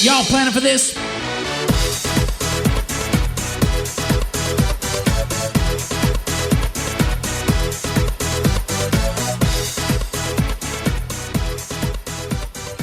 Y'all planning for this?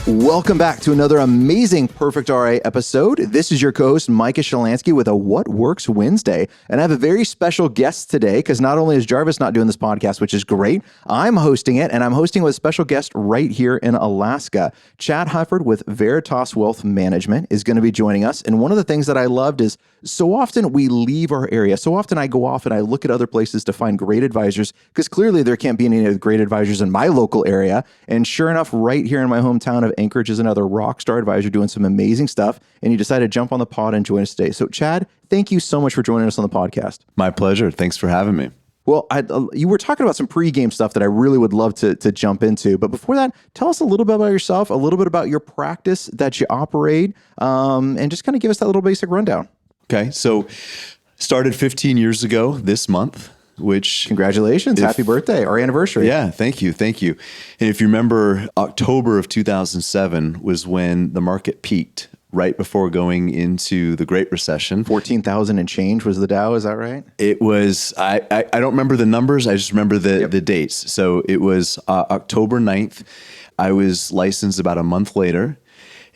Welcome back to another amazing Perfect RA episode. This is your co-host, Micah Shalansky, with a What Works Wednesday. And I have a very special guest today, because not only is Jarvis not doing this podcast, which is great, I'm hosting it, and I'm hosting with a special guest right here in Alaska. Chad Hufford with Veritas Wealth Management is going to be joining us. And one of the things that I loved is so often we leave our area. So often I go off and I look at other places to find great advisors, because clearly there can't be any great advisors in my local area. And sure enough, right here in my hometown of Anchorage is another rock star advisor doing some amazing stuff, and he decided to jump on the pod and join us today. So Chad, thank you so much for joining us on the podcast. My pleasure. Thanks for having me. Well, you were talking about some pregame stuff that I really would love to jump into. But before that, tell us a little bit about yourself, a little bit about your practice that you operate, and just kind of give us that little basic rundown. Okay. So started 15 years ago this month. Which congratulations, happy birthday, our anniversary. Yeah, thank you. And if you remember, October of 2007 was when the market peaked, right before going into the Great Recession. 14,000 and change was the Dow, is that right? It was, I don't remember the numbers, I just remember the dates. So it was October 9th. I was licensed about a month later.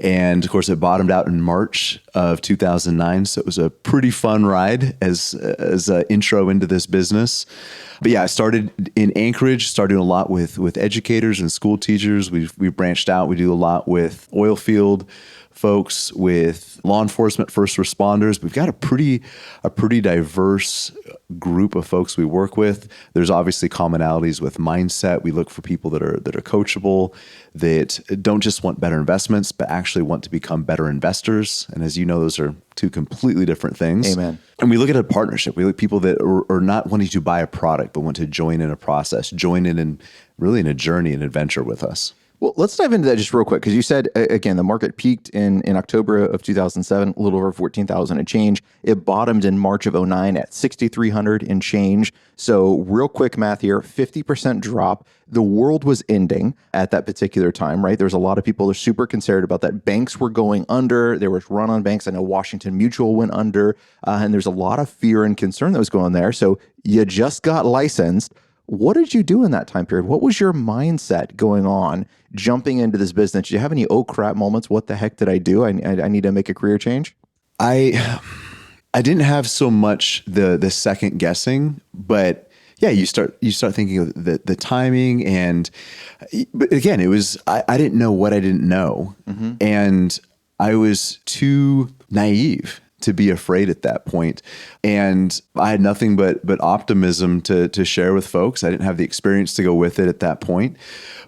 And of course, it bottomed out in March of 2009. So it was a pretty fun ride as an intro into this business. But yeah, I started in Anchorage, started doing a lot with educators and school teachers. We branched out. We do a lot with oil field folks, with law enforcement, first responders. We've got a pretty diverse group of folks we work with. There's obviously commonalities with mindset. We look for people that are coachable, that don't just want better investments, but actually want to become better investors. And as you know, those are two completely different things. Amen. And we look at a partnership. We look at people that are not wanting to buy a product, but want to join in a process, join in really in a journey and adventure with us. Well, let's dive into that just real quick, because you said, again, the market peaked in October of 2007, a little over 14,000 and change. It bottomed in March of 2009 at 6,300 and change. So real quick math here, 50% drop. The world was ending at that particular time, right? There was a lot of people that are super concerned about that. Banks were going under. There was run on banks. I know Washington Mutual went under, and there's a lot of fear and concern that was going on there. So you just got licensed. What did you do in that time period? What was your mindset going on jumping into this business? Did you have any oh crap moments? What the heck did I do? I need to make a career change. I didn't have so much the second guessing, but yeah, you start thinking of the timing, but again, it was I didn't know what I didn't know, and I was too naive to be afraid at that point. And I had nothing but optimism to share with folks. I didn't have the experience to go with it at that point.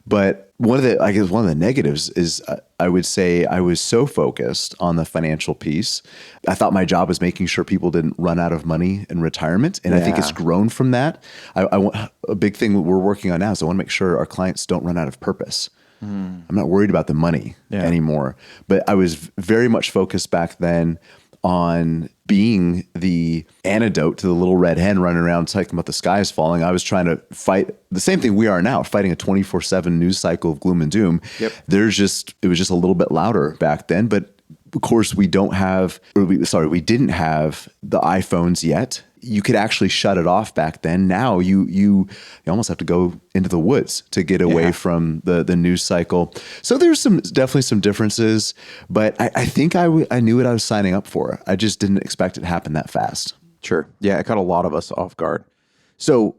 But one of the negatives is I would say I was so focused on the financial piece. I thought my job was making sure people didn't run out of money in retirement. And I think it's grown from that. I want a big thing we're working on now is I want to make sure our clients don't run out of purpose. I'm not worried about the money anymore. But I was very much focused back then on being the antidote to the little red hen running around talking about the sky is falling. I was trying to fight the same thing we are now, fighting a 24/7 news cycle of gloom and doom. Yep. It was just a little bit louder back then, but of course we didn't have the iPhones yet. You could actually shut it off back then. Now you almost have to go into the woods to get away from the news cycle. So there's definitely some differences, but I think I knew what I was signing up for. I just didn't expect it to happen that fast. Sure. Yeah, it caught a lot of us off guard. So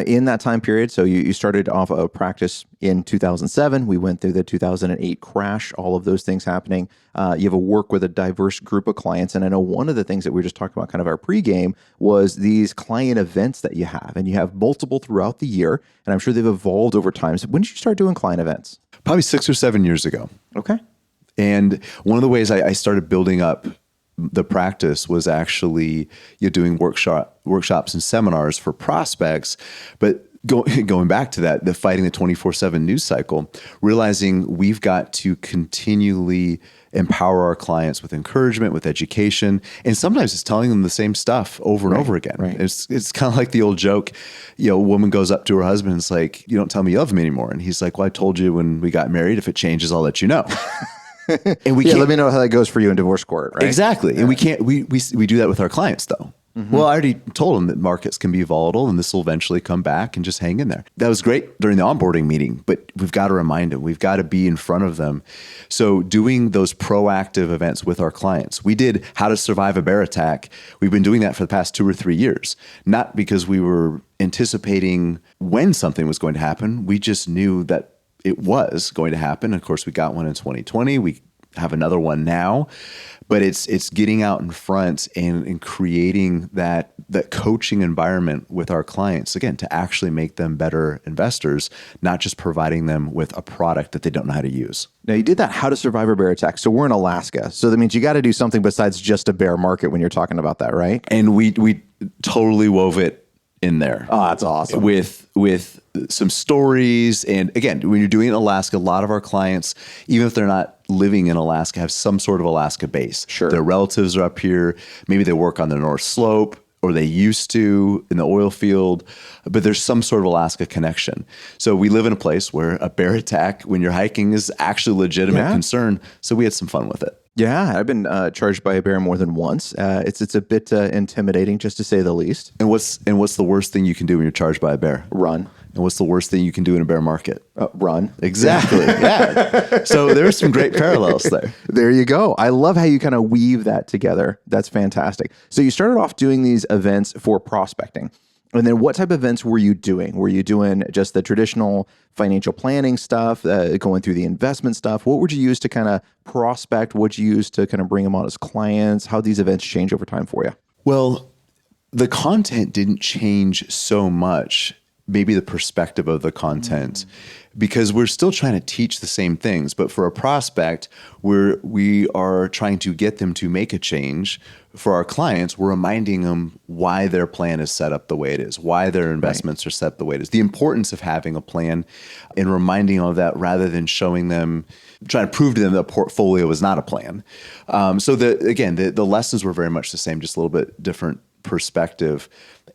in that time period, so you started off a practice in 2007. We went through the 2008 crash, all of those things happening. You have a work with a diverse group of clients. And I know one of the things that we were just talking about kind of our pregame was these client events that you have. And you have multiple throughout the year. And I'm sure they've evolved over time. So when did you start doing client events? Probably 6 or 7 years ago. Okay. And one of the ways I started building up the practice was actually doing workshops and seminars for prospects. But going back to that, the fighting the 24/7 news cycle, realizing we've got to continually empower our clients with encouragement, with education. And sometimes it's telling them the same stuff over and over again. Right. It's kind of like the old joke, a woman goes up to her husband and it's like, you don't tell me you love me anymore. And he's like, well, I told you when we got married, if it changes, I'll let you know. And we can't, let me know how that goes for you in divorce court, right? Exactly. Yeah. And we can't, we do that with our clients though. Mm-hmm. Well, I already told them that markets can be volatile and this will eventually come back and just hang in there. That was great during the onboarding meeting, but we've got to remind them, we've got to be in front of them. So doing those proactive events with our clients, we did How to Survive a Bear Attack. We've been doing that for the past 2 or 3 years, not because we were anticipating when something was going to happen. We just knew that it was going to happen. Of course, we got one in 2020. We have another one now. But it's getting out in front and creating that coaching environment with our clients, again, to actually make them better investors, not just providing them with a product that they don't know how to use. Now, you did that How to Survive a Bear Attack. So we're in Alaska. So that means you got to do something besides just a bear market when you're talking about that, right? And we totally wove it in there. Oh, that's awesome. With some stories. And again, when you're doing it in Alaska, a lot of our clients, even if they're not living in Alaska, have some sort of Alaska base. Sure. Their relatives are up here. Maybe they work on the North Slope, or they used to in the oil field, but there's some sort of Alaska connection. So we live in a place where a bear attack when you're hiking is actually a legitimate concern. So we had some fun with it. Yeah, I've been charged by a bear more than once. It's a bit intimidating, just to say the least. And what's the worst thing you can do when you're charged by a bear? Run. And what's the worst thing you can do in a bear market? Run. Exactly. Yeah. So there's some great parallels there. There you go. I love how you kind of weave that together. That's fantastic. So you started off doing these events for prospecting. And then what type of events were you doing? Were you doing just the traditional financial planning stuff, going through the investment stuff? What would you use to kind of prospect? What would you use to kind of bring them on as clients? How these events change over time for you? Well, the content didn't change so much, maybe the perspective of the content, because we're still trying to teach the same things. But for a prospect, we are trying to get them to make a change. For our clients, we're reminding them why their plan is set up the way it is, why their investments are set the way it is, the importance of having a plan, and reminding them of that rather than showing them, trying to prove to them that a portfolio is not a plan. So the lessons were very much the same, just a little bit different perspective.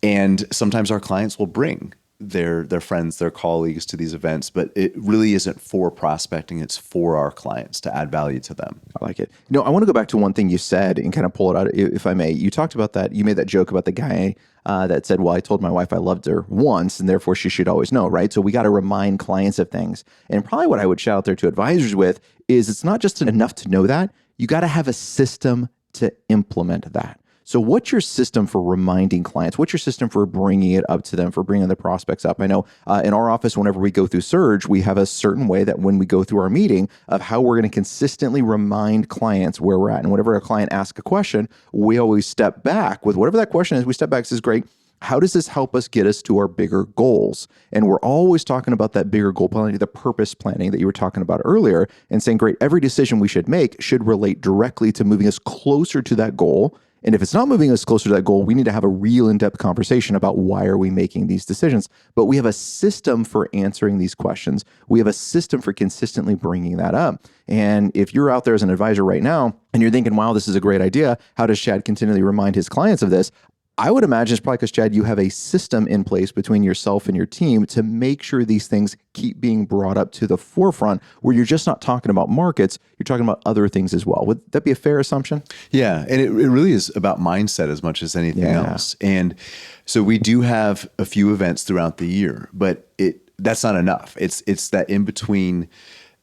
And sometimes our clients will bring their friends, their colleagues to these events, but it really isn't for prospecting. It's for our clients to add value to them. I like it. I want to go back to one thing you said and kind of pull it out, if I may. You talked about that. You made that joke about the guy that said, well, I told my wife I loved her once and therefore she should always know, right? So we got to remind clients of things. And probably what I would shout out there to advisors with is it's not just enough to know that. You got to have a system to implement that. So what's your system for reminding clients? What's your system for bringing it up to them, for bringing the prospects up? I know in our office, whenever we go through Surge, we have a certain way that when we go through our meeting of how we're going to consistently remind clients where we're at. And whenever a client asks a question, we always step back with whatever that question is. We step back and says, great, how does this help us get us to our bigger goals? And we're always talking about that bigger goal planning, the purpose planning that you were talking about earlier, and saying, great, every decision we should make should relate directly to moving us closer to that goal. And if it's not moving us closer to that goal, we need to have a real in-depth conversation about why are we making these decisions. But we have a system for answering these questions. We have a system for consistently bringing that up. And if you're out there as an advisor right now and you're thinking, wow, this is a great idea, how does Chad continually remind his clients of this? I would imagine it's probably because, Chad, you have a system in place between yourself and your team to make sure these things keep being brought up to the forefront where you're just not talking about markets, you're talking about other things as well. Would that be a fair assumption? Yeah. And it really is about mindset as much as anything else. And so we do have a few events throughout the year, but that's not enough. It's that in between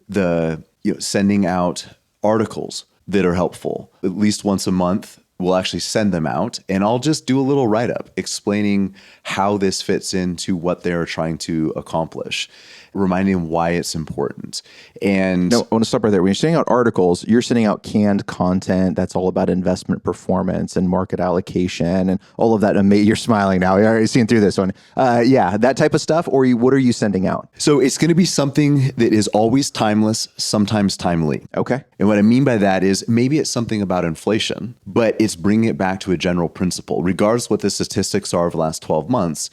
the sending out articles that are helpful at least once a month. We'll actually send them out and I'll just do a little write-up explaining how this fits into what they're trying to accomplish, reminding them why it's important. And no, I want to stop right there. When you're sending out articles, you're sending out canned content that's all about investment performance and market allocation and all of that. You're smiling now. You're already seeing through this one. That type of stuff. Or what are you sending out? So it's going to be something that is always timeless, sometimes timely. Okay. And what I mean by that is maybe it's something about inflation, but it's bringing it back to a general principle, regardless what the statistics are of the last 12 months.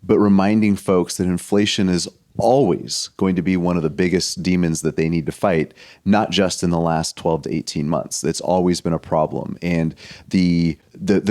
but reminding folks that inflation is always going to be one of the biggest demons that they need to fight, not just in the last 12 to 18 months. It's always been a problem. And the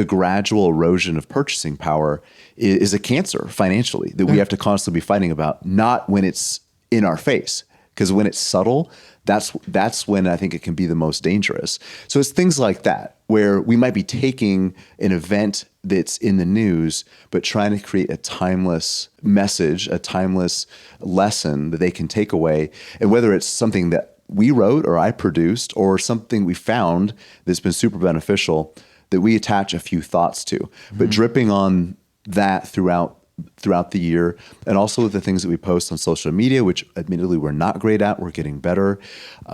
gradual erosion of purchasing power is a cancer financially that we have to constantly be fighting about, not when it's in our face. Because when it's subtle, that's when I think it can be the most dangerous. So it's things like that, where we might be taking an event that's in the news, but trying to create a timeless message, a timeless lesson that they can take away. And whether it's something that we wrote or I produced or something we found that's been super beneficial, that we attach a few thoughts to, but dripping on that throughout the year, and also with the things that we post on social media, which admittedly we're not great at, we're getting better.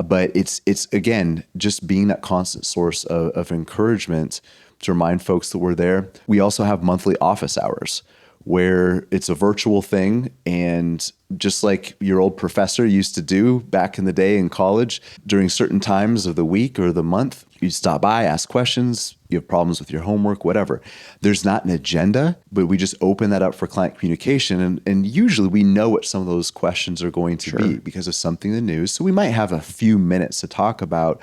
But it's again, just being that constant source of encouragement to remind folks that we're there. We also have monthly office hours where it's a virtual thing. And just like your old professor used to do back in the day in college, during certain times of the week or the month, you stop by, ask questions, you have problems with your homework, whatever. There's not an agenda, but we just open that up for client communication. And usually we know what some of those questions are going to be because of something in the news. So we might have a few minutes to talk about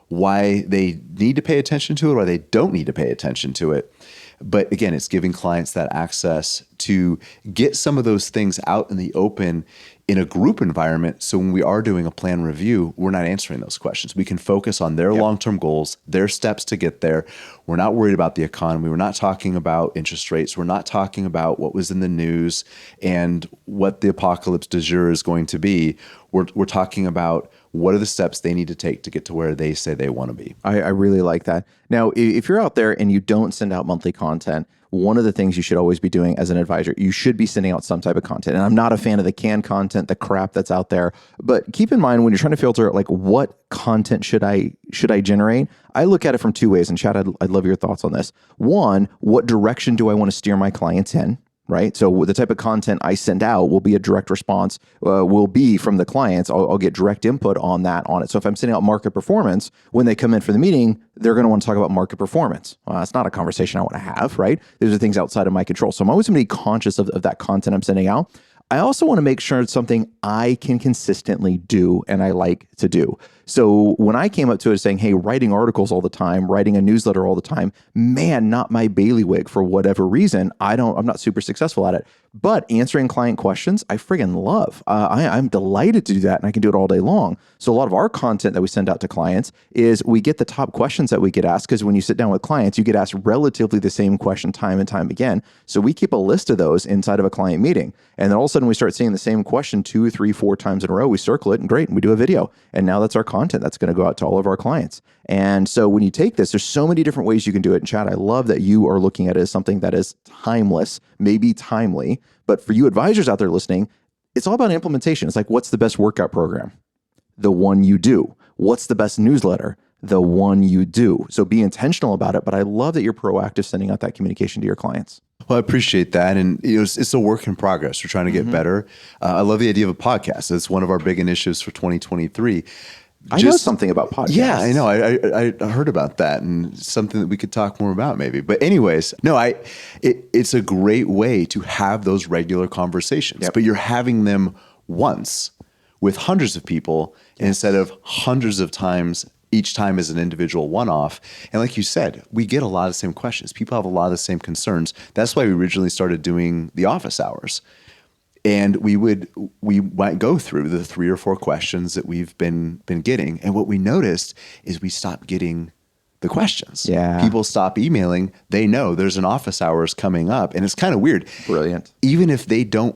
why they need to pay attention to it, or why they don't need to pay attention to it. But again, it's giving clients that access to get some of those things out in the open in a group environment. So when we are doing a plan review, we're not answering those questions. We can focus on their long-term goals, their steps to get there. We're not worried about the economy. We're not talking about interest rates. We're not talking about what was in the news and what the apocalypse du jour is going to be. We're talking about what are the steps they need to take to get to where they say they want to be. I really like that. Now, if you're out there and you don't send out monthly content, one of the things you should always be doing as an advisor, you should be sending out some type of content. And I'm not a fan of the canned content, the crap that's out there. But keep in mind when you're trying to filter, like, what content should I generate? I look at it from two ways. And Chad, I'd love your thoughts on this. One, what direction do I want to steer my clients in? Right. So the type of content I send out will be a direct response, will be from the clients. I'll get direct input on it. So if I'm sending out market performance, when they come in for the meeting, they're going to want to talk about market performance. Well, that's not a conversation I want to have, right? These are things outside of my control. So I'm always going to be conscious of that content I'm sending out. I also want to make sure it's something I can consistently do and I like to do. So when I came up to it saying, hey, writing articles all the time, writing a newsletter all the time, man, not my bailiwick for whatever reason. I'm not super successful at it. But answering client questions, I friggin' love. I'm delighted to do that, and I can do it all day long. So a lot of our content that we send out to clients is we get the top questions that we get asked, because when you sit down with clients, you get asked relatively the same question time and time again. So we keep a list of those inside of a client meeting. And then all of a sudden we start seeing the same question 2, 3, 4 times in a row. We circle it, and great, and we do a video. And now that's our content that's going to go out to all of our clients. And so when you take this, there's so many different ways you can do it. And Chad, I love that you are looking at it as something that is timeless, maybe timely. But for you advisors out there listening, it's all about implementation. It's like, what's the best workout program? The one you do. What's the best newsletter? The one you do. So be intentional about it. But I love that you're proactive sending out that communication to your clients. Well, I appreciate that. And it's a work in progress. We're trying to get better. I love the idea of a podcast. It's one of our big initiatives for 2023. I know something about podcasts. Yeah, I know. I heard about that, and something that we could talk more about maybe. But anyways, no, it's a great way to have those regular conversations, but you're having them once with hundreds of people instead of hundreds of times, each time as an individual one-off. And like you said, we get a lot of the same questions. People have a lot of the same concerns. That's why we originally started doing the office hours. And we might go through the 3 or 4 questions that we've been getting. And what we noticed is we stopped getting the questions. Yeah. People stop emailing. They know there's an office hours coming up. And it's kind of weird. Brilliant. Even if they don't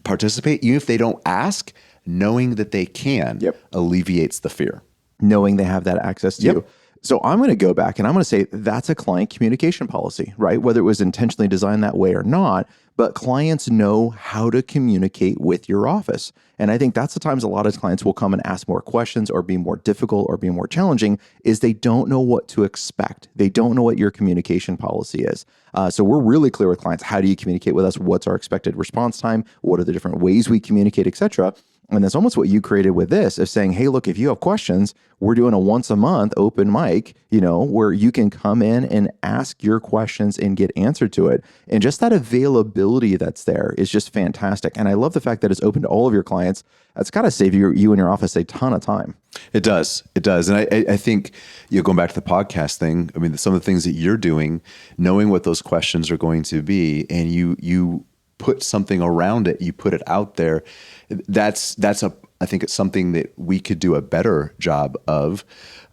participate, even if they don't ask, knowing that they can alleviates the fear. Knowing they have that access to you. So I'm going to go back and I'm going to say that's a client communication policy, right? Whether it was intentionally designed that way or not, but clients know how to communicate with your office. And I think that's the times a lot of clients will come and ask more questions or be more difficult or be more challenging, is they don't know what to expect. They don't know what your communication policy is. So we're really clear with clients. How do you communicate with us? What's our expected response time? What are the different ways we communicate, et cetera? And that's almost what you created with this of saying, hey, look, if you have questions, we're doing a once a month open mic, where you can come in and ask your questions and get answered to it. And just that availability that's there is just fantastic. And I love the fact that it's open to all of your clients. That's got to save you and your office a ton of time. It does. And I think, going back to the podcast thing, I mean, some of the things that you're doing, knowing what those questions are going to be, and you put something around it, you put it out there. I think it's something that we could do a better job of,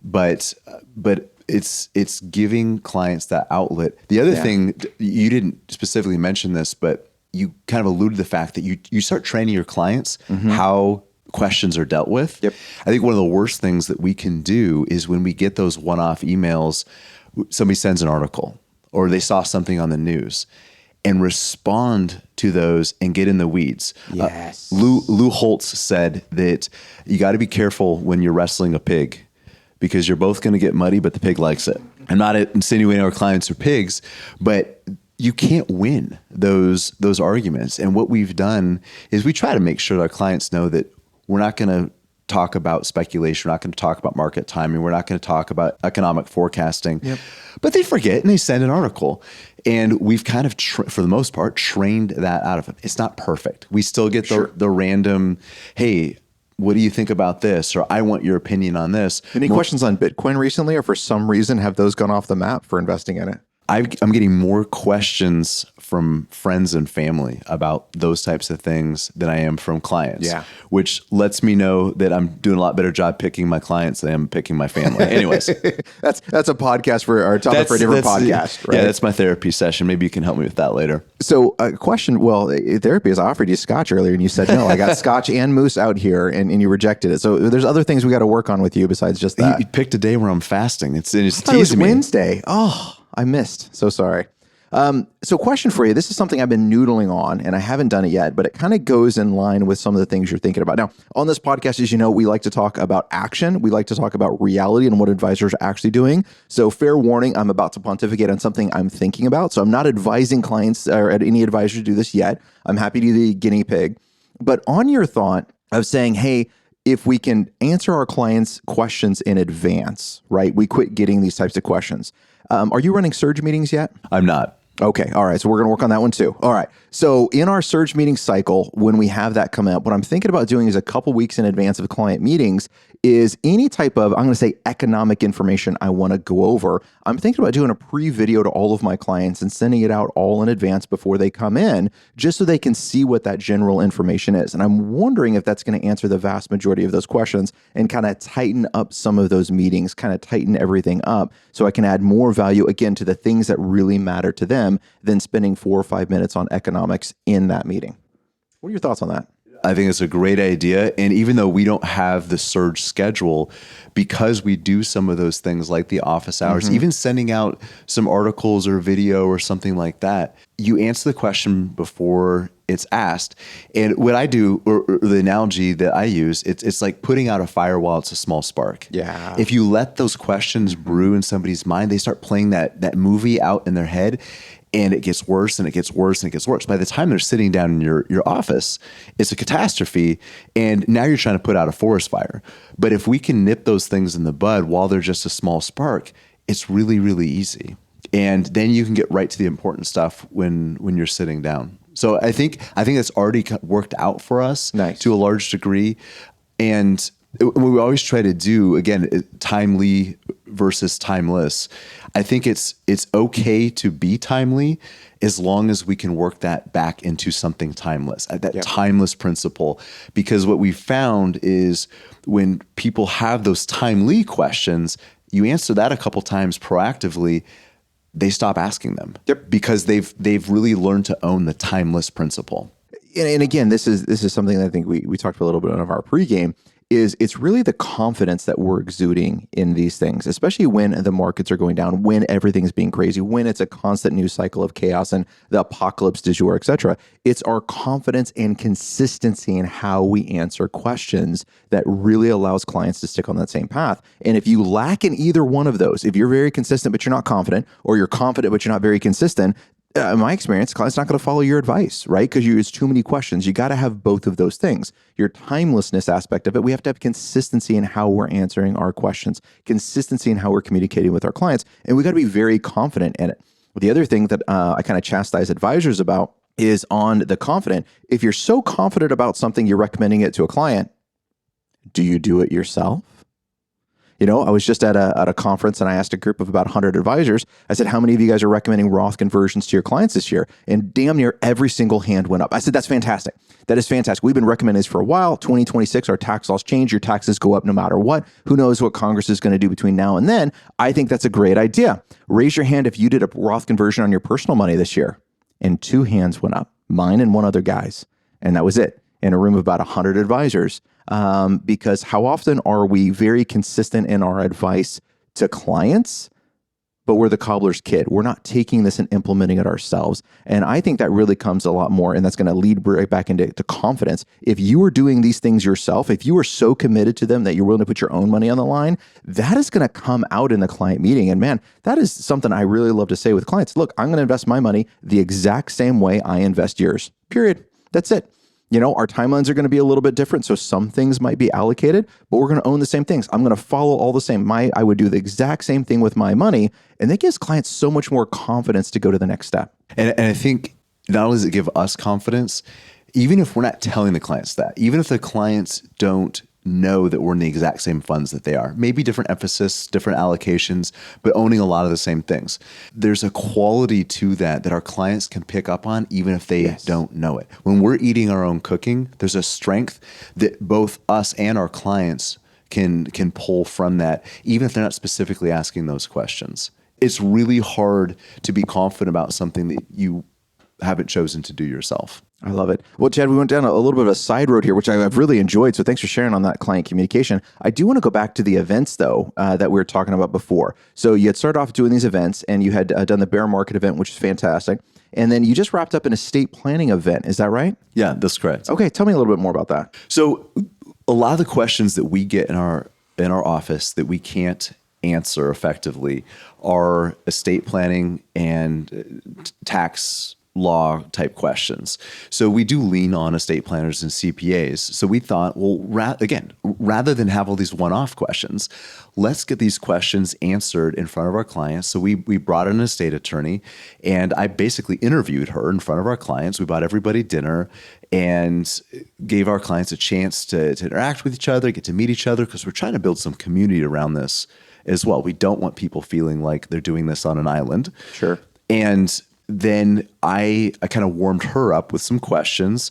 but it's giving clients that outlet. The other thing, you didn't specifically mention this, but you kind of alluded to the fact that you start training your clients how questions are dealt with. Yep. I think one of the worst things that we can do is when we get those one-off emails, somebody sends an article or they saw something on the news, and respond to those and get in the weeds. Yes. Lou Holtz said that you got to be careful when you're wrestling a pig because you're both going to get muddy, but the pig likes it. I'm not insinuating our clients are pigs, but you can't win those arguments. And what we've done is we try to make sure that our clients know that we're not going to talk about speculation. We're not going to talk about market timing. We're not going to talk about economic forecasting. Yep. But they forget and they send an article. And we've kind of, for the most part, trained that out of them. It's not perfect. We still get the random, hey, what do you think about this? Or I want your opinion on this. Any questions on Bitcoin recently, or for some reason have those gone off the map for investing in it? I'm getting more questions from friends and family about those types of things than I am from clients. Yeah. Which lets me know that I'm doing a lot better job picking my clients than I am picking my family. Anyways. that's a podcast for our topic for a different podcast, right? Yeah, that's my therapy session. Maybe you can help me with that later. So a question, therapy is I offered you scotch earlier and you said no. I got scotch and moose out here and you rejected it. So there's other things we got to work on with you besides just that. You picked a day where I'm fasting. It's it was Wednesday. Oh, I missed. So sorry. So question for you. This is something I've been noodling on and I haven't done it yet, but it kind of goes in line with some of the things you're thinking about. Now, on this podcast, as you know, we like to talk about action. We like to talk about reality and what advisors are actually doing. So fair warning, I'm about to pontificate on something I'm thinking about. So I'm not advising clients or any advisor to do this yet. I'm happy to be the guinea pig. But on your thought of saying, hey, if we can answer our clients' questions in advance, right? We quit getting these types of questions. Are you running surge meetings yet? I'm not. Okay. All right. So we're going to work on that one too. All right. So in our surge meeting cycle, when we have that come up, what I'm thinking about doing is a couple weeks in advance of client meetings is any type of, I'm going to say economic information I want to go over. I'm thinking about doing a pre-video to all of my clients and sending it out all in advance before they come in, just so they can see what that general information is. And I'm wondering if that's going to answer the vast majority of those questions and kind of tighten up some of those meetings, kind of tighten everything up so I can add more value, again, to the things that really matter to them than spending 4 or 5 minutes on economics in that meeting. What are your thoughts on that? I think it's a great idea. And even though we don't have the surge schedule, because we do some of those things like the office hours, even sending out some articles or video or something like that, you answer the question before it's asked. And what I do, or the analogy that I use, it's like putting out a fire while it's a small spark. Yeah. If you let those questions brew in somebody's mind, they start playing that movie out in their head. And it gets worse and it gets worse and it gets worse. By the time they're sitting down in your office, it's a catastrophe. And now you're trying to put out a forest fire. But if we can nip those things in the bud while they're just a small spark, it's really, really easy. And then you can get right to the important stuff when you're sitting down. So I think that's already worked out for us to a large degree. And what we always try to do, again, timely versus timeless. I think it's okay to be timely as long as we can work that back into something timeless, that timeless principle. Because what we found is when people have those timely questions, you answer that a couple times proactively, they stop asking them because they've really learned to own the timeless principle. And again, this is something that I think we talked a little bit of our pregame. It's really the confidence that we're exuding in these things, especially when the markets are going down, when everything's being crazy, when it's a constant news cycle of chaos and the apocalypse du jour, et cetera. It's our confidence and consistency in how we answer questions that really allows clients to stick on that same path. And if you lack in either one of those, if you're very consistent but you're not confident, or you're confident but you're not very consistent, in my experience, the client's not going to follow your advice, right? Because it's too many questions. You got to have both of those things. Your timelessness aspect of it, we have to have consistency in how we're answering our questions, consistency in how we're communicating with our clients, and we got to be very confident in it. The other thing that I kind of chastise advisors about is on the confident. If you're so confident about something, you're recommending it to a client, do you do it yourself? I was just at a conference and I asked a group of about 100 advisors, I said, how many of you guys are recommending Roth conversions to your clients this year? And damn near every single hand went up. I said, that's fantastic. That is fantastic. We've been recommending this for a while. 2026, our tax laws change. Your taxes go up no matter what. Who knows what Congress is going to do between now and then? I think that's a great idea. Raise your hand if you did a Roth conversion on your personal money this year. And 2 hands went up, mine and one other guy's. And that was it, in a room of about 100 advisors. Because how often are we very consistent in our advice to clients, but we're the cobbler's kid? We're not taking this and implementing it ourselves. And I think that really comes a lot more, and that's going to lead right back into confidence. If you are doing these things yourself, if you are so committed to them that you're willing to put your own money on the line, that is going to come out in the client meeting. And man, that is something I really love to say with clients. Look, I'm going to invest my money the exact same way I invest yours. Period. That's it. Our timelines are going to be a little bit different. So some things might be allocated, but we're going to own the same things. I'm going to follow all the same. I would do the exact same thing with my money. And that gives clients so much more confidence to go to the next step. And I think not only does it give us confidence, even if we're not telling the clients that, even if the clients don't know that we're in the exact same funds that they are, maybe different emphasis, different allocations, but owning a lot of the same things. There's a quality to that our clients can pick up on, even if they don't know it. When we're eating our own cooking, there's a strength that both us and our clients can pull from that, even if they're not specifically asking those questions. It's really hard to be confident about something that you haven't chosen to do yourself. I love it. Well, Chad, we went down a little bit of a side road here, which I've really enjoyed. So thanks for sharing on that client communication. I do want to go back to the events, though, that we were talking about before. So you had started off doing these events, and you had done the bear market event, which is fantastic. And then you just wrapped up an estate planning event. Is that right? Yeah, that's correct. Okay, tell me a little bit more about that. So a lot of the questions that we get in our office that we can't answer effectively are estate planning and tax law type questions. So we do lean on estate planners and CPAs. So we thought, well, rather than have all these one-off questions, let's get these questions answered in front of our clients. So we brought in an estate attorney, and I basically interviewed her in front of our clients. We bought everybody dinner and gave our clients a chance to interact with each other, get to meet each other, because we're trying to build some community around this as well. We don't want people feeling like they're doing this on an island. Sure. And then I kind of warmed her up with some questions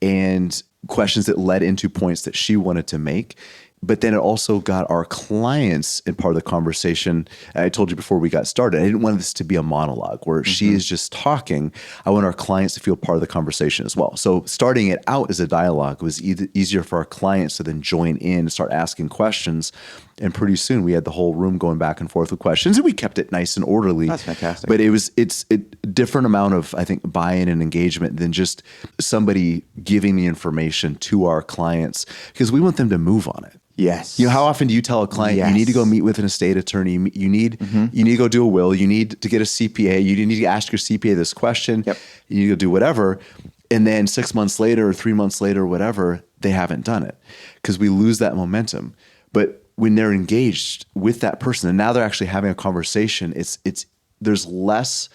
and questions that led into points that she wanted to make. But then it also got our clients in part of the conversation. I told you before we got started, I didn't want this to be a monologue where she is just talking. I want our clients to feel part of the conversation as well. So starting it out as a dialogue was easier for our clients to then join in and start asking questions. And pretty soon we had the whole room going back and forth with questions, and we kept it nice and orderly. That's fantastic. But it's a different amount of, I think, buy-in and engagement than just somebody giving the information to our clients, because we want them to move on it. Yes. How often do you tell a client you need to go meet with an estate attorney? You need to go do a will. You need to get a CPA. You need to ask your CPA this question. Yep. You need to go do whatever. And then 6 months later or 3 months later or whatever, they haven't done it, because we lose that momentum. But when they're engaged with that person and now they're actually having a conversation, there's less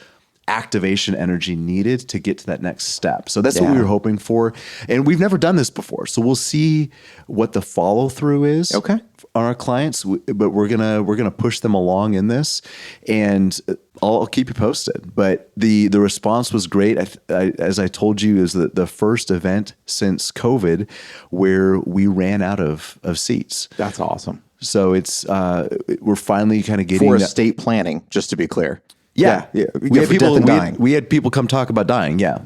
activation energy needed to get to that next step. So that's what we were hoping for. And we've never done this before. So we'll see what the follow through is on our clients, but we're going to push them along in this, and I'll keep you posted. But the response was great. As I told you, is the first event since COVID where we ran out of seats. That's awesome. So we're finally kind of getting for estate planning, just to be clear. Yeah. We had people come talk about dying. Yeah.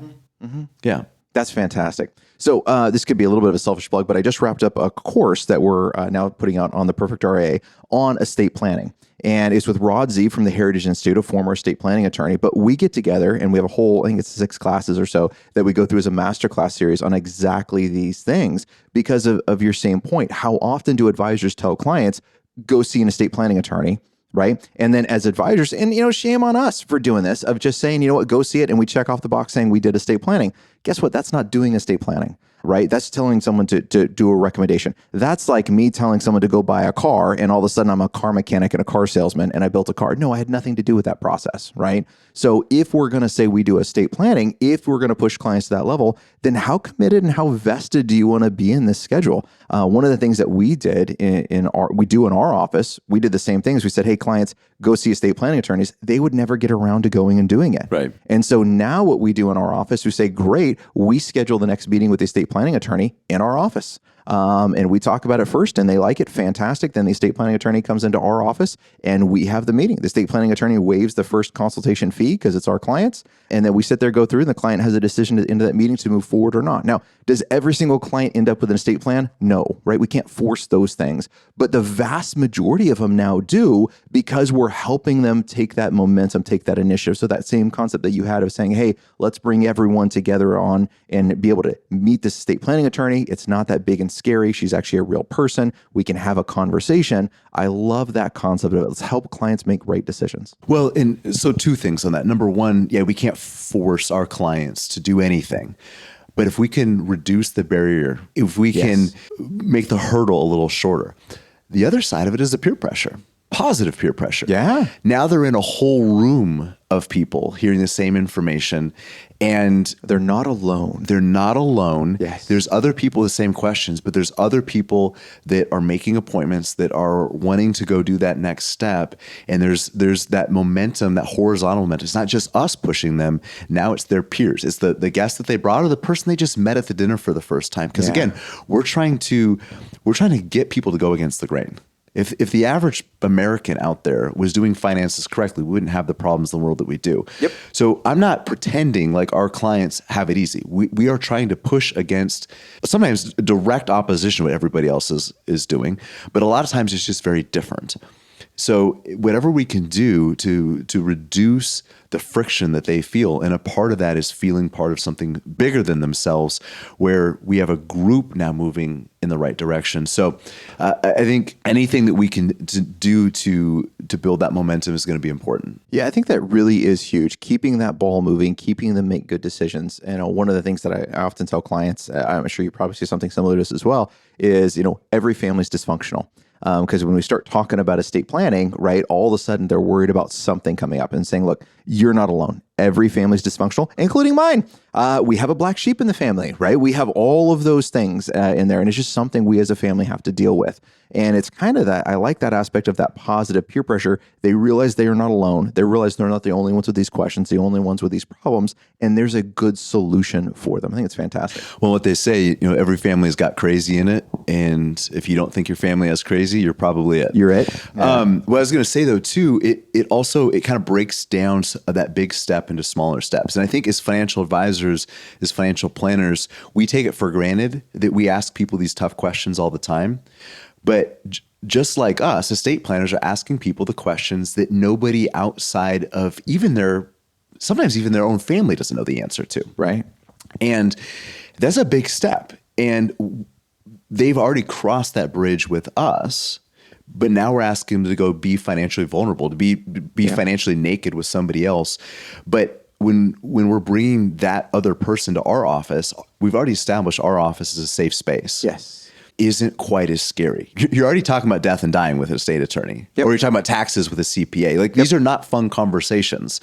Yeah. That's fantastic. So this could be a little bit of a selfish plug, but I just wrapped up a course that we're now putting out on the Perfect RA on estate planning. And it's with Rod Z from the Heritage Institute, a former estate planning attorney. But we get together and we have a whole, I think it's 6 classes or so that we go through as a masterclass series on exactly these things because of your same point. How often do advisors tell clients, go see an estate planning attorney? right? And then as advisors, and shame on us for doing this, of just saying, go see it, and we check off the box saying we did estate planning. Guess what? That's not doing estate planning, right? That's telling someone to do a recommendation. That's like me telling someone to go buy a car, and all of a sudden I'm a car mechanic and a car salesman, and I built a car. No, I had nothing to do with that process, right? So if we're going to say we do estate planning, if we're going to push clients to that level, then how committed and how vested do you want to be in this schedule? One of the things that we did in our office, we did the same things. We said, hey, clients, go see estate planning attorneys. They would never get around to going and doing it. Right. And so now what we do in our office, we say, great, we schedule the next meeting with the estate planning attorney in our office. And we talk about it first, and they like it. Fantastic. Then the estate planning attorney comes into our office, and we have the meeting. The estate planning attorney waives the first consultation fee because it's our clients. And then we sit there, go through, and the client has a decision at the end of that meeting to move forward or not. Now, does every single client end up with an estate plan? No, right? We can't force those things. But the vast majority of them now do, because we're helping them take that momentum, take that initiative. So that same concept that you had of saying, hey, let's bring everyone together on and be able to meet this estate planning attorney. It's not that big and scary. She's actually a real person. We can have a conversation. I love that concept of it. Let's help clients make right decisions. Well, and so two things on that. Number one, we can't force our clients to do anything. But if we can reduce the barrier, if we can make the hurdle a little shorter, the other side of it is the peer pressure. Positive peer pressure. Yeah. Now they're in a whole room of people hearing the same information, and they're not alone. They're not alone. Yes. There's other people with the same questions, but there's other people that are making appointments, that are wanting to go do that next step. And there's that momentum, that horizontal momentum. It's not just us pushing them. Now it's their peers. It's the guest that they brought, or the person they just met at the dinner for the first time. Because again, we're trying to get people to go against the grain. If the average American out there was doing finances correctly, we wouldn't have the problems in the world that we do. Yep. So I'm not pretending like our clients have it easy. We are trying to push against sometimes direct opposition to what everybody else is doing, but a lot of times it's just very different. So whatever we can do to reduce the friction that they feel, and a part of that is feeling part of something bigger than themselves, where we have a group now moving in the right direction. So I think anything that we can do to build that momentum is going to be important. Yeah, I think that really is huge. Keeping that ball moving, keeping them make good decisions. And one of the things that I often tell clients, I'm sure you probably see something similar to this as well, is every family's dysfunctional. Because when we start talking about estate planning, right, all of a sudden they're worried about something coming up and saying, look, you're not alone. Every family's dysfunctional, including mine. We have a black sheep in the family, right? We have all of those things in there. And it's just something we as a family have to deal with. And it's kind of that, I like that aspect of that positive peer pressure. They realize they are not alone. They realize they're not the only ones with these questions, the only ones with these problems. And there's a good solution for them. I think it's fantastic. Well, what they say, every family's got crazy in it. And if you don't think your family has crazy, you're probably it. You're it. Yeah. What I was going to say though, too, it kind of breaks down that big step into smaller steps. And I think as financial advisors, as financial planners, we take it for granted that we ask people these tough questions all the time. But just like us, estate planners are asking people the questions that nobody outside of sometimes even their own family doesn't know the answer to. Right. And that's a big step. And they've already crossed that bridge with us, but now we're asking them to go be financially vulnerable, to be financially naked with somebody else. But when we're bringing that other person to our office, we've already established our office as a safe space. Yes. Isn't quite as scary. You're already talking about death and dying with an estate attorney, or you're talking about taxes with a CPA. These are not fun conversations,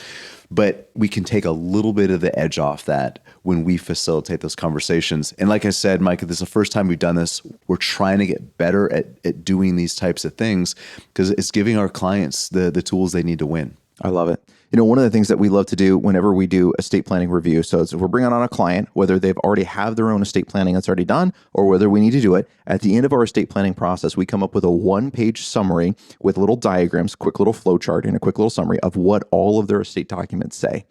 but we can take a little bit of the edge off that when we facilitate those conversations. And like I said, Micah, this is the first time we've done this. We're trying to get better at doing these types of things because it's giving our clients the tools they need to win. I love it. One of the things that we love to do whenever we do estate planning review, so if we're bringing on a client, whether they've already have their own estate planning that's already done, or whether we need to do it, at the end of our estate planning process, we come up with a one-page summary with little diagrams, quick little flow chart, and a quick little summary of what all of their estate documents say.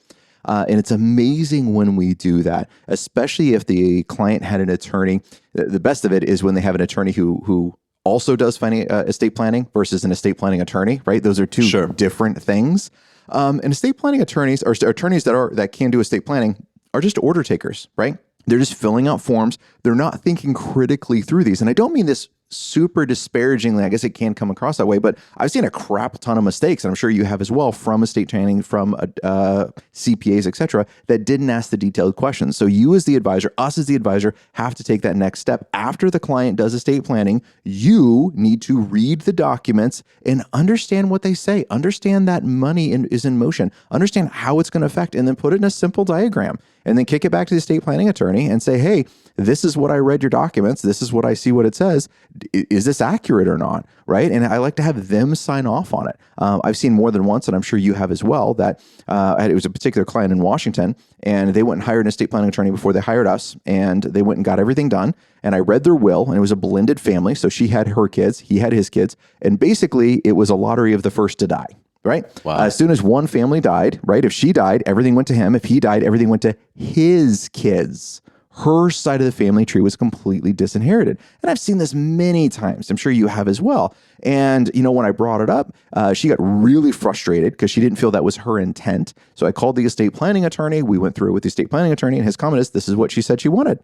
And it's amazing when we do that, especially if the client had an attorney. The best of it is when they have an attorney who also does estate planning versus an estate planning attorney, right? Those are two different things. And estate planning attorneys, or attorneys that can do estate planning, are just order takers, right? They're just filling out forms. They're not thinking critically through these. And I don't mean this super disparagingly, I guess it can come across that way, but I've seen a crap ton of mistakes, and I'm sure you have as well, from estate planning, from CPAs, et cetera, that didn't ask the detailed questions. So you as the advisor, us as the advisor, have to take that next step. After the client does estate planning, you need to read the documents and understand what they say, understand that money is in motion, understand how it's going to affect, and then put it in a simple diagram, and then kick it back to the estate planning attorney and say, hey, this is what I read your documents. This is what I see what it says. Is this accurate or not? Right. And I like to have them sign off on it. I've seen more than once, and I'm sure you have as well, that it was a particular client in Washington, and they went and hired an estate planning attorney before they hired us, and they went and got everything done. And I read their will, and it was a blended family. So she had her kids, he had his kids. And basically it was a lottery of the first to die. Right. Wow. As soon as one family died, right? If she died, everything went to him. If he died, everything went to his kids. Her side of the family tree was completely disinherited. And I've seen this many times. I'm sure you have as well. And, when I brought it up, she got really frustrated because she didn't feel that was her intent. So I called the estate planning attorney. We went through it with the estate planning attorney, and his comment is, this is what she said she wanted.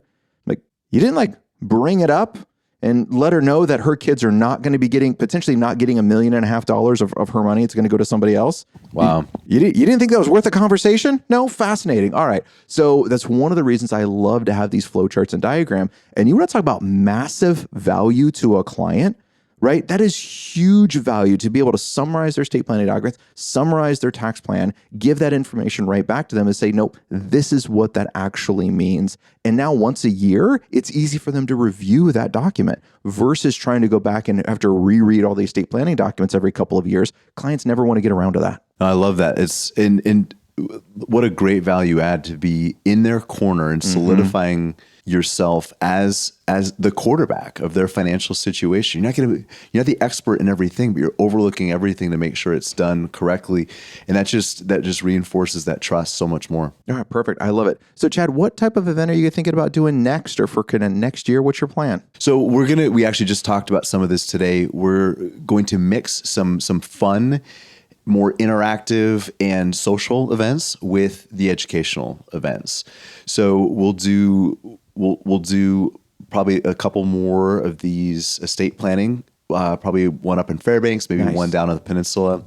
Like, you didn't bring it up and let her know that her kids are not going to be potentially not getting $1.5 million of her money. It's going to go to somebody else. Wow. You didn't think that was worth a conversation? No? Fascinating. All right. So that's one of the reasons I love to have these flowcharts and diagram. And you want to talk about massive value to a client, right? That is huge value to be able to summarize their estate planning documents, summarize their tax plan, give that information right back to them and say, nope, this is what that actually means. And now once a year, it's easy for them to review that document versus trying to go back and have to reread all the estate planning documents every couple of years. Clients never want to get around to that. I love that. It's in what a great value add to be in their corner and solidifying yourself as the quarterback of their financial situation. You're not the expert in everything, but you're overlooking everything to make sure it's done correctly. And that just reinforces that trust so much more. All right, perfect. I love it. So Chad, what type of event are you thinking about doing next, or for kind of next year? What's your plan? So we actually just talked about some of this today. We're going to mix some fun, more interactive and social events with the educational events. So we'll do probably a couple more of these estate planning, probably one up in Fairbanks, maybe Nice. one down on the peninsula.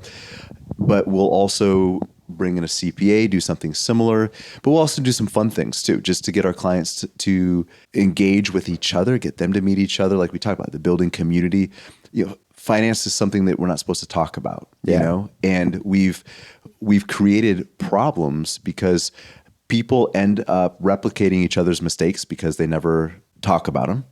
But we'll also bring in a CPA, do something similar. But we'll also do some fun things too, just to get our clients to engage with each other, get them to meet each other. Like we talked about, the building community. Finance is something that we're not supposed to talk about, and we've created problems because people end up replicating each other's mistakes because they never talk about them.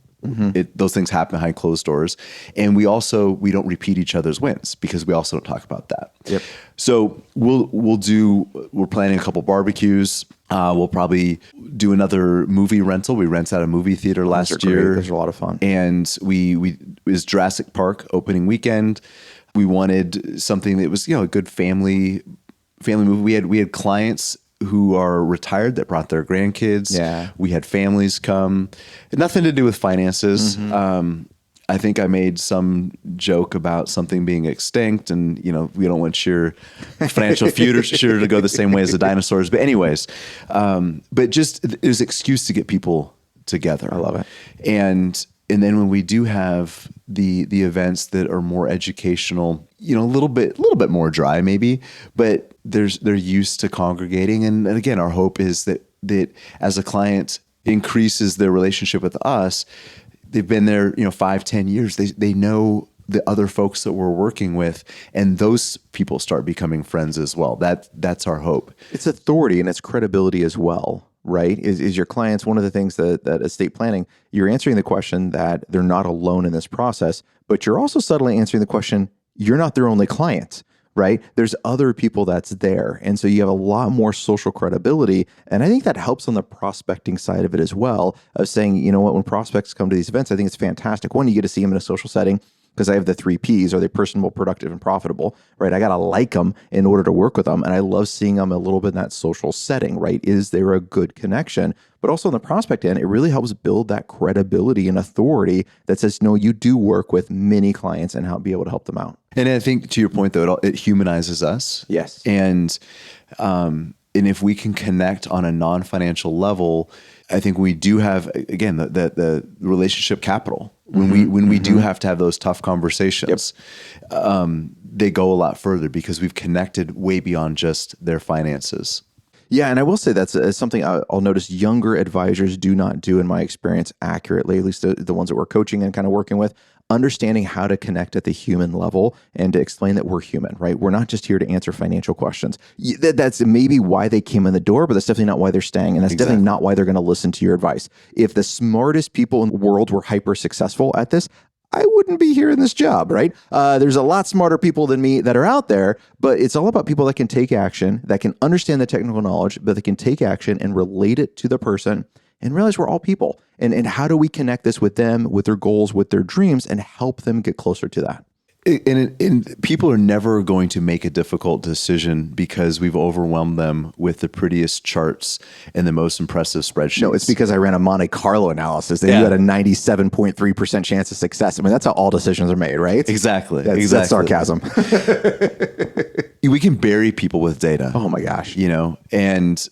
Those things happen behind closed doors. And we don't repeat each other's wins because we also don't talk about that. Yep. So we're planning a couple barbecues. We'll probably do another movie rental. We rented out a movie theater last year. Those are a lot of fun. And it was Jurassic Park opening weekend. We wanted something that was, a good family movie. We had clients who are retired that brought their grandkids. Yeah. We had families come. It had nothing to do with finances. I think I made some joke about something being extinct, and we don't want your financial future to go the same way as the dinosaurs. But anyways, but just it was an excuse to get people together. I love it. And then when we do have the events that are more educational, a little bit more dry maybe, but they're used to congregating. And again, our hope is that as a client increases their relationship with us, they've been there, 5-10 years. They know the other folks that we're working with, and those people start becoming friends as well. That's our hope. It's authority and it's credibility as well, right? Is your clients, one of the things that estate planning, you're answering the question that they're not alone in this process, but you're also subtly answering the question, you're not their only client, right? There's other people that's there. And so you have a lot more social credibility. And I think that helps on the prospecting side of it as well, of saying, you know what, when prospects come to these events, I think it's fantastic. One, you get to see them in a social setting, because I have the 3 Ps. Are they personable, productive, and profitable, right? I got to like them in order to work with them. And I love seeing them a little bit in that social setting, right? Is there a good connection? But also on the prospect end, it really helps build that credibility and authority that says, no, you do work with many clients and be able to help them out. And I think to your point, though, it humanizes us. Yes. And if we can connect on a non-financial level, I think we do have, again, the relationship capital when we do have to have those tough conversations, they go a lot further because we've connected way beyond just their finances. Yeah, and I will say that's something I'll notice younger advisors do not do, in my experience, accurately, at least the ones that we're coaching and kind of working with, understanding how to connect at the human level and to explain that we're human, right? We're not just here to answer financial questions. That's maybe why they came in the door, but that's definitely not why they're staying. And that's definitely not why they're going to listen to your advice. If the smartest people in the world were hyper successful at this, I wouldn't be here in this job, right? There's a lot smarter people than me that are out there, but it's all about people that can take action, that can understand the technical knowledge, but they can take action and relate it to the person and realize we're all people. And how do we connect this with them, with their goals, with their dreams, and help them get closer to that? And people are never going to make a difficult decision because we've overwhelmed them with the prettiest charts and the most impressive spreadsheets. No, it's because I ran a Monte Carlo analysis that you had a 97.3% chance of success. I mean, that's how all decisions are made, right? Exactly. That's sarcasm. We can bury people with data. Oh my gosh. And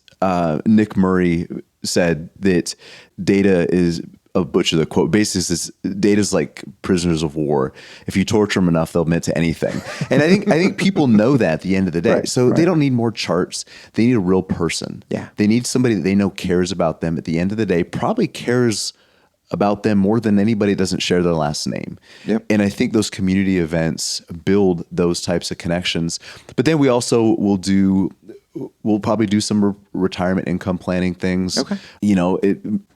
Nick Murray said that data is, I'll butcher the quote, basically is data is like prisoners of war. If you torture them enough, they'll admit to anything. And I think people know that at the end of the day. Right, so they don't need more charts. They need a real person. Yeah. They need somebody that they know cares about them at the end of the day, probably cares about them more than anybody that doesn't share their last name. Yep. And I think those community events build those types of connections. But then we also we'll probably do some retirement income planning things. Okay.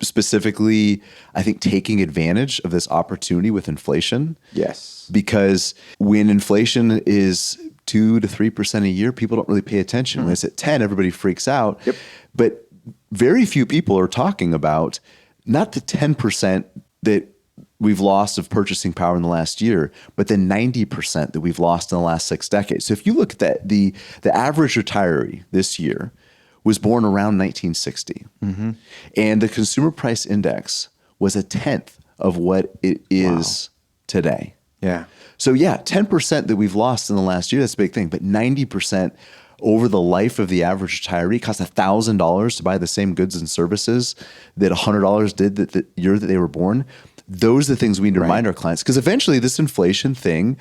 Specifically, I think taking advantage of this opportunity with inflation. Yes. Because when inflation is 2 to 3% a year, people don't really pay attention. When it's at 10, everybody freaks out. Yep. But very few people are talking about not the 10% that we've lost of purchasing power in the last year, but the 90% that we've lost in the last 6 decades. So if you look at that, the average retiree this year was born around 1960. And the consumer price index was 1/10 of what it is today. Yeah. So 10% that we've lost in the last year, that's a big thing, but 90% over the life of the average retiree costs $1,000 to buy the same goods and services that $100 did the year that they were born. Those are the things we need to remind our clients, because eventually this inflation thing,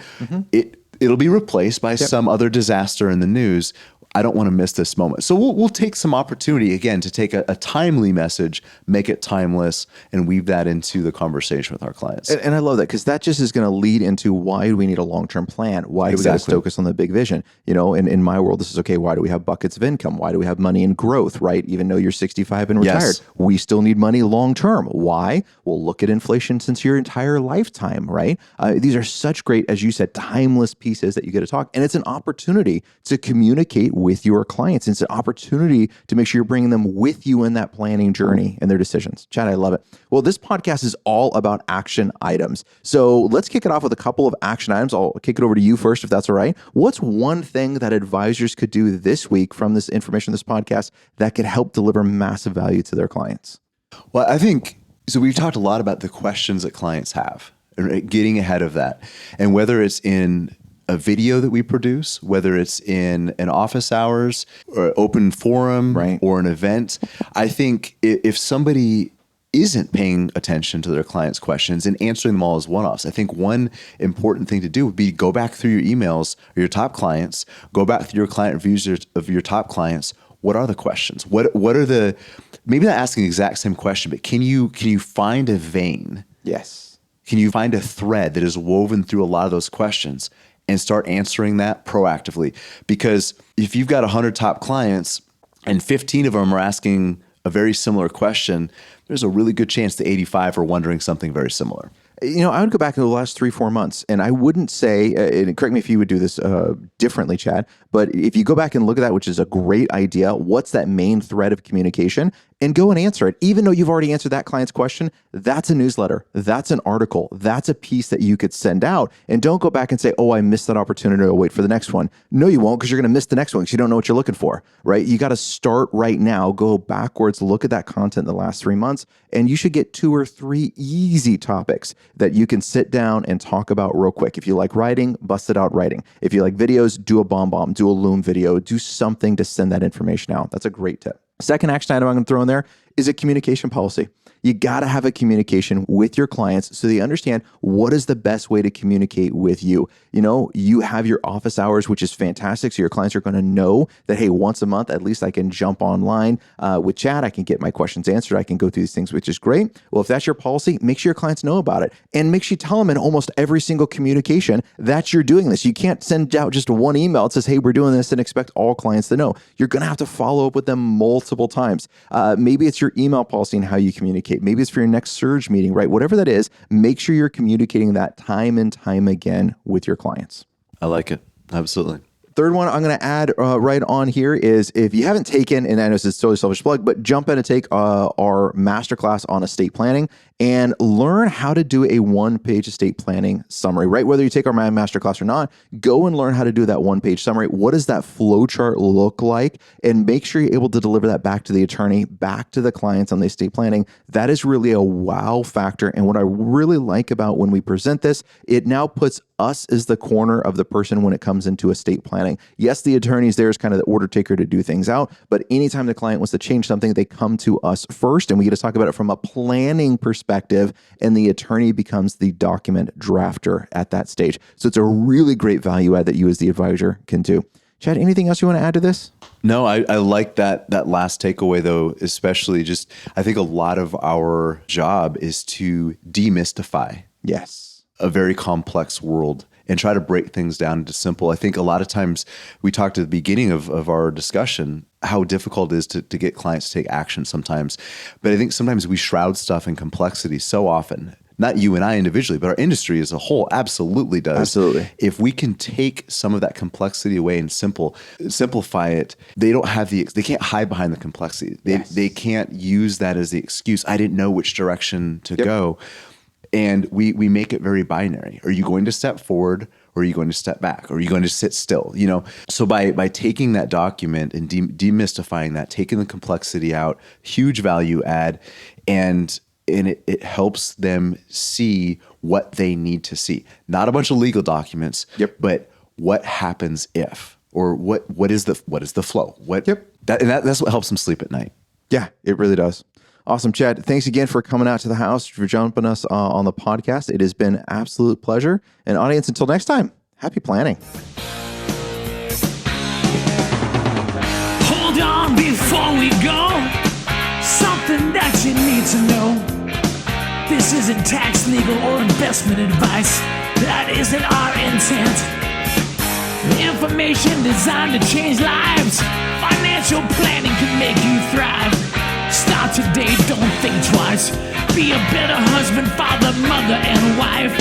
it'll be replaced by some other disaster in the news. I don't want to miss this moment. So we'll take some opportunity, again, to take a timely message, make it timeless, and weave that into the conversation with our clients. And I love that, because that just is going to lead into why do we need a long-term plan? Why do we got to focus on the big vision? In my world, this is okay. Why do we have buckets of income? Why do we have money in growth, right? Even though you're 65 and retired, we still need money long-term. Why? Well, look at inflation since your entire lifetime, right? These are such great, as you said, timeless pieces that you get to talk. And it's an opportunity to communicate with your clients. It's an opportunity to make sure you're bringing them with you in that planning journey and their decisions. Chad, I love it. Well, this podcast is all about action items. So let's kick it off with a couple of action items. I'll kick it over to you first, if that's all right. What's one thing that advisors could do this week from this information, this podcast, that could help deliver massive value to their clients? Well, I think, so we've talked a lot about the questions that clients have, getting ahead of that. And whether it's in a video that we produce, whether it's in an office hours or open forum or an event, I think if somebody isn't paying attention to their clients' questions and answering them all as one-offs, I think one important thing to do would be go back through your emails or your top clients, go back through your client reviews of your top clients. What are the questions? What are the, maybe not asking the exact same question, but can you find a vein? Yes. Can you find a thread that is woven through a lot of those questions and start answering that proactively? Because if you've got 100 top clients and 15 of them are asking a very similar question, there's a really good chance the 85 are wondering something very similar. I would go back to the last 3-4 months, and I wouldn't say, and correct me if you would do this differently, Chad, but if you go back and look at that, which is a great idea, what's that main thread of communication? And go and answer it. Even though you've already answered that client's question, that's a newsletter, that's an article, that's a piece that you could send out. And don't go back and say, oh, I missed that opportunity, I'll wait for the next one. No, you won't, because you're going to miss the next one because you don't know what you're looking for, right? You got to start right now, go backwards, look at that content in the last 3 months, and you should get 2 or 3 easy topics that you can sit down and talk about real quick. If you like writing, bust it out writing. If you like videos, do a bomb, do a Loom video, do something to send that information out. That's a great tip. Second action item I'm going to throw in there is a communication policy. You got to have a communication with your clients so they understand what is the best way to communicate with you. You have your office hours, which is fantastic. So your clients are going to know that, hey, once a month, at least I can jump online with Chad. I can get my questions answered. I can go through these things, which is great. Well, if that's your policy, make sure your clients know about it and make sure you tell them in almost every single communication that you're doing this. You can't send out just one email that says, hey, we're doing this and expect all clients to know. You're going to have to follow up with them multiple times. Maybe it's your email policy and how you communicate. Maybe it's for your next surge meeting, right? Whatever that is, make sure you're communicating that time and time again with your clients. I like it. Absolutely. Third one I'm going to add right on here is if you haven't taken, and I know this is totally selfish plug, but jump in and take our masterclass on estate planning and learn how to do a one-page estate planning summary, right? Whether you take our masterclass or not, go and learn how to do that one-page summary. What does that flow chart look like? And make sure you're able to deliver that back to the attorney, back to the clients on the estate planning. That is really a wow factor. And what I really like about when we present this, it now puts us as the corner of the person when it comes into estate planning. Yes, the attorney's there is kind of the order taker to do things out, but anytime the client wants to change something, they come to us first, and we get to talk about it from a planning perspective, and the attorney becomes the document drafter at that stage. So it's a really great value add that you as the advisor can do. Chad, anything else you want to add to this? No, I like that last takeaway though, especially just, I think a lot of our job is to demystify. Yes. A very complex world and try to break things down into simple. I think a lot of times we talked at the beginning of our discussion, how difficult it is to get clients to take action sometimes. But I think sometimes we shroud stuff in complexity so often. Not you and I individually, but our industry as a whole absolutely does. Absolutely. If we can take some of that complexity away and simplify it, they can't hide behind the complexity. They can't use that as the excuse. I didn't know which direction to go. And we make it very binary. Are you going to step forward, or are you going to step back? Or are you going to sit still? So by taking that document and demystifying that, taking the complexity out, huge value add, and it helps them see what they need to see. Not a bunch of legal documents, but what happens if, or what is the flow? That's what helps them sleep at night. Yeah, it really does. Awesome, Chad. Thanks again for coming out to the house, for jumping us on the podcast. It has been an absolute pleasure. And audience, until next time, happy planning. Hold on before we go. Something that you need to know. This isn't tax, legal, or investment advice. That isn't our intent. Information designed to change lives. Financial planning can make you thrive. Start today, don't think twice. Be a better husband, father, mother, and wife.